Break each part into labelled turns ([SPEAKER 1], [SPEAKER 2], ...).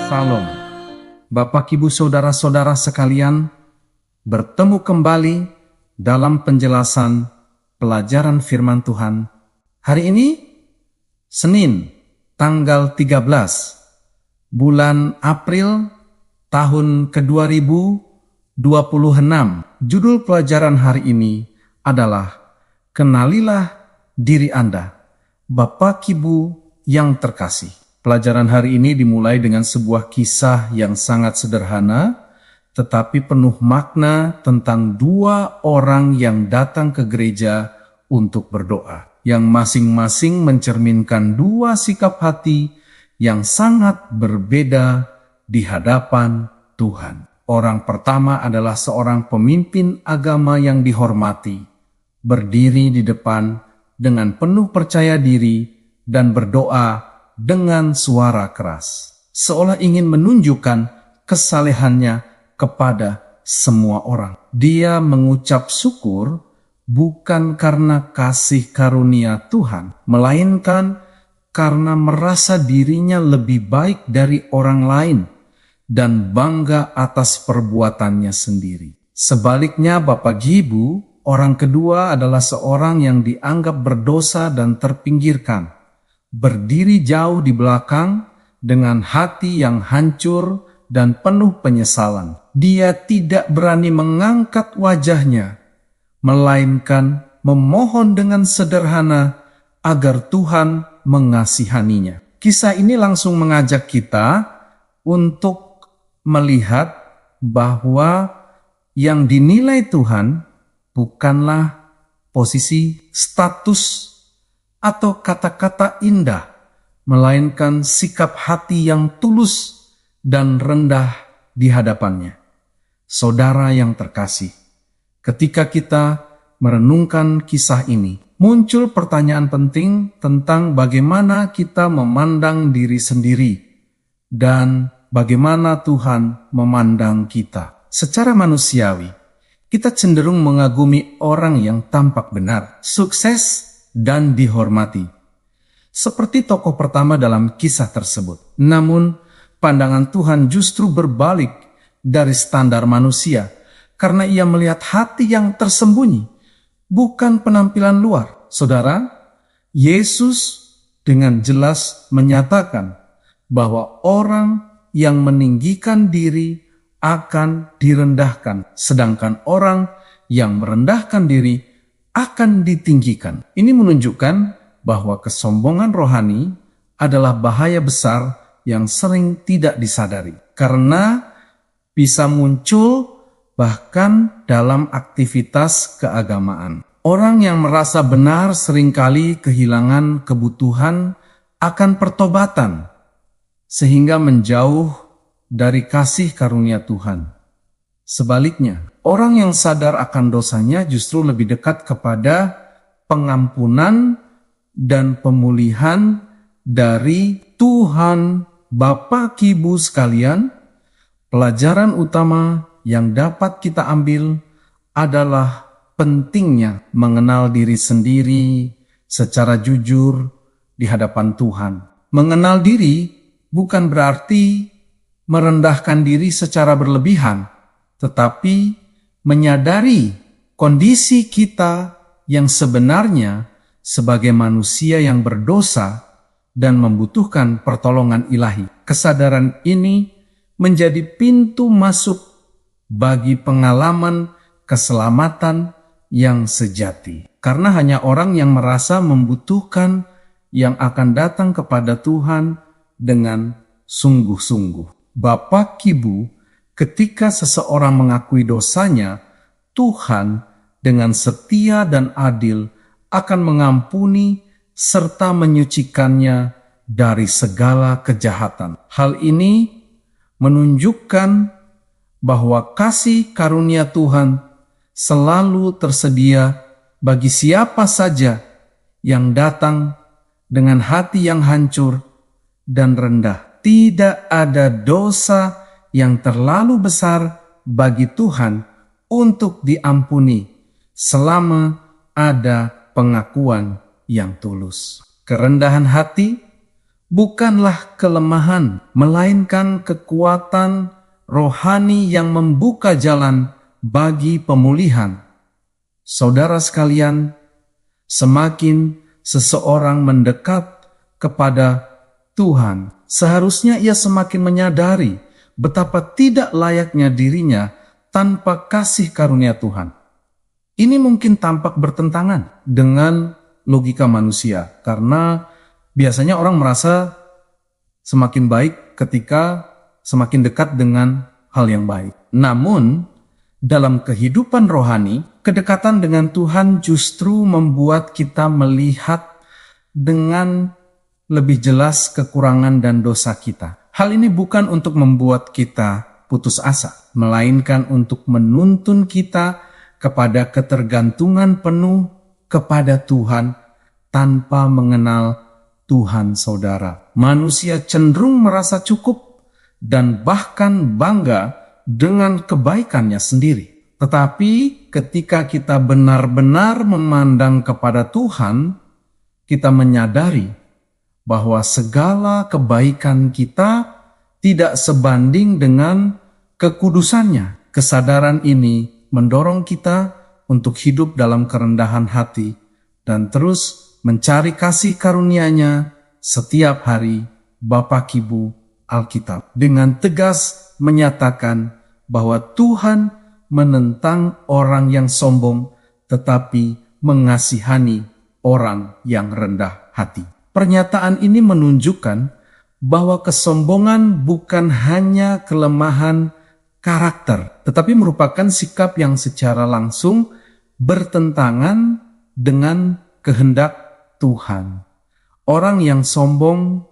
[SPEAKER 1] Salam. Bapak Ibu Saudara-saudara sekalian, bertemu kembali dalam penjelasan pelajaran firman Tuhan. Hari ini, Senin, tanggal 13, bulan April, tahun ke-2026. Judul pelajaran hari ini adalah Kenalilah Diri Anda, Bapak Ibu yang terkasih. Pelajaran hari ini dimulai dengan sebuah kisah yang sangat sederhana, tetapi penuh makna tentang dua orang yang datang ke gereja untuk berdoa, yang masing-masing mencerminkan dua sikap hati yang sangat berbeda di hadapan Tuhan. Orang pertama adalah seorang pemimpin agama yang dihormati, berdiri di depan dengan penuh percaya diri dan berdoa dengan suara keras, seolah ingin menunjukkan kesalehannya kepada semua orang. Dia mengucap syukur bukan karena kasih karunia Tuhan, melainkan karena merasa dirinya lebih baik dari orang lain dan bangga atas perbuatannya sendiri. Sebaliknya, Bapak Ibu, orang kedua adalah seorang yang dianggap berdosa dan terpinggirkan, berdiri jauh di belakang dengan hati yang hancur dan penuh penyesalan. Dia tidak berani mengangkat wajahnya, melainkan memohon dengan sederhana agar Tuhan mengasihaninya. Kisah ini langsung mengajak kita untuk melihat bahwa yang dinilai Tuhan bukanlah posisi, status, atau kata-kata indah, melainkan sikap hati yang tulus dan rendah di hadapannya. Saudara yang terkasih, ketika kita merenungkan kisah ini, muncul pertanyaan penting tentang bagaimana kita memandang diri sendiri dan bagaimana Tuhan memandang kita. Secara manusiawi, kita cenderung mengagumi orang yang tampak benar, sukses, dan dihormati, seperti tokoh pertama dalam kisah tersebut. Namun, pandangan Tuhan justru berbalik dari standar manusia, karena ia melihat hati yang tersembunyi, bukan penampilan luar. Saudara, Yesus dengan jelas menyatakan bahwa orang yang meninggikan diri akan direndahkan, sedangkan orang yang merendahkan diri akan ditinggikan. Ini menunjukkan bahwa kesombongan rohani adalah bahaya besar yang sering tidak disadari, karena bisa muncul bahkan dalam aktivitas keagamaan. Orang yang merasa benar seringkali kehilangan kebutuhan akan pertobatan, sehingga menjauh dari kasih karunia Tuhan. Sebaliknya, orang yang sadar akan dosanya justru lebih dekat kepada pengampunan dan pemulihan dari Tuhan. Bapak Ibu sekalian, pelajaran utama yang dapat kita ambil adalah pentingnya mengenal diri sendiri secara jujur di hadapan Tuhan. Mengenal diri bukan berarti merendahkan diri secara berlebihan, tetapi menyadari kondisi kita yang sebenarnya sebagai manusia yang berdosa dan membutuhkan pertolongan ilahi. Kesadaran ini menjadi pintu masuk bagi pengalaman keselamatan yang sejati. Karena hanya orang yang merasa membutuhkan yang akan datang kepada Tuhan dengan sungguh-sungguh. Bapak Ibu, ketika seseorang mengakui dosanya, Tuhan dengan setia dan adil akan mengampuni serta menyucikannya dari segala kejahatan. Hal ini menunjukkan bahwa kasih karunia Tuhan selalu tersedia bagi siapa saja yang datang dengan hati yang hancur dan rendah. Tidak ada dosa yang terlalu besar bagi Tuhan untuk diampuni selama ada pengakuan yang tulus. Kerendahan hati bukanlah kelemahan, melainkan kekuatan rohani yang membuka jalan bagi pemulihan. Saudara sekalian, semakin seseorang mendekat kepada Tuhan, seharusnya ia semakin menyadari betapa tidak layaknya dirinya tanpa kasih karunia Tuhan. Ini mungkin tampak bertentangan dengan logika manusia, karena biasanya orang merasa semakin baik ketika semakin dekat dengan hal yang baik. Namun, dalam kehidupan rohani, kedekatan dengan Tuhan justru membuat kita melihat dengan lebih jelas kekurangan dan dosa kita. Hal ini bukan untuk membuat kita putus asa, melainkan untuk menuntun kita kepada ketergantungan penuh kepada Tuhan tanpa mengenal Tuhan. Saudara, manusia cenderung merasa cukup dan bahkan bangga dengan kebaikannya sendiri. Tetapi ketika kita benar-benar memandang kepada Tuhan, kita menyadari bahwa segala kebaikan kita tidak sebanding dengan kekudusannya. Kesadaran ini mendorong kita untuk hidup dalam kerendahan hati dan terus mencari kasih karunia-Nya setiap hari. Bapak Ibu, Alkitab dengan tegas menyatakan bahwa Tuhan menentang orang yang sombong, tetapi mengasihani orang yang rendah hati. Pernyataan ini menunjukkan bahwa kesombongan bukan hanya kelemahan karakter, tetapi merupakan sikap yang secara langsung bertentangan dengan kehendak Tuhan. Orang yang sombong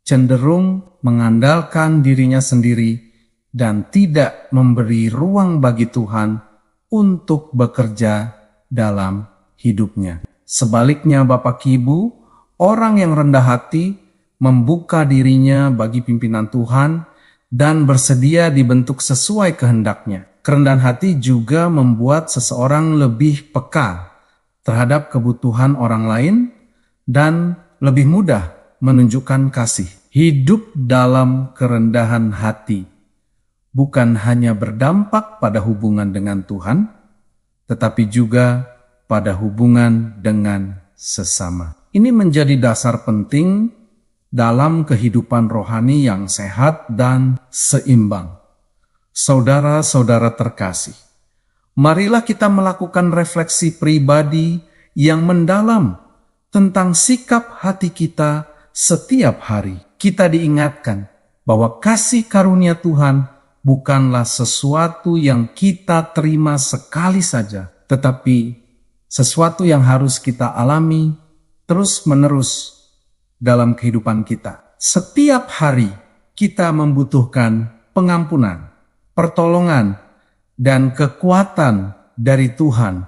[SPEAKER 1] cenderung mengandalkan dirinya sendiri dan tidak memberi ruang bagi Tuhan untuk bekerja dalam hidupnya. Sebaliknya Bapak Ibu, orang yang rendah hati membuka dirinya bagi pimpinan Tuhan dan bersedia dibentuk sesuai kehendaknya. Kerendahan hati juga membuat seseorang lebih peka terhadap kebutuhan orang lain dan lebih mudah menunjukkan kasih. Hidup dalam kerendahan hati bukan hanya berdampak pada hubungan dengan Tuhan, tetapi juga pada hubungan dengan sesama. Ini menjadi dasar penting dalam kehidupan rohani yang sehat dan seimbang. Saudara-saudara terkasih, marilah kita melakukan refleksi pribadi yang mendalam tentang sikap hati kita setiap hari. Kita diingatkan bahwa kasih karunia Tuhan bukanlah sesuatu yang kita terima sekali saja, tetapi sesuatu yang harus kita alami terus-menerus dalam kehidupan kita. Setiap hari kita membutuhkan pengampunan, pertolongan, dan kekuatan dari Tuhan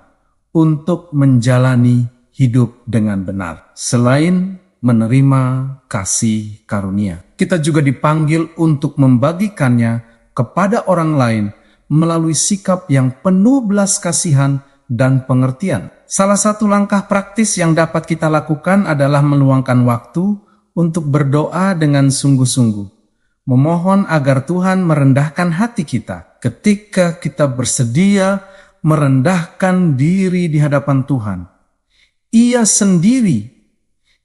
[SPEAKER 1] untuk menjalani hidup dengan benar. Selain menerima kasih karunia, kita juga dipanggil untuk membagikannya kepada orang lain melalui sikap yang penuh belas kasihan dan pengertian. Salah satu langkah praktis yang dapat kita lakukan adalah meluangkan waktu untuk berdoa dengan sungguh-sungguh, memohon agar Tuhan merendahkan hati kita. Ketika kita bersedia merendahkan diri di hadapan Tuhan, Ia sendiri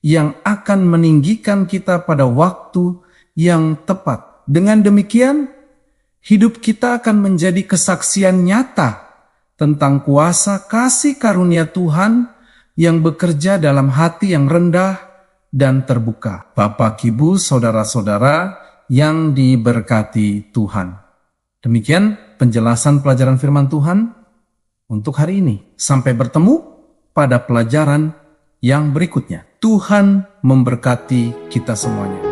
[SPEAKER 1] yang akan meninggikan kita pada waktu yang tepat. Dengan demikian, hidup kita akan menjadi kesaksian nyata tentang kuasa kasih karunia Tuhan yang bekerja dalam hati yang rendah dan terbuka. Bapak, Ibu, saudara-saudara yang diberkati Tuhan. Demikian penjelasan pelajaran firman Tuhan untuk hari ini. Sampai bertemu pada pelajaran yang berikutnya. Tuhan memberkati kita semuanya.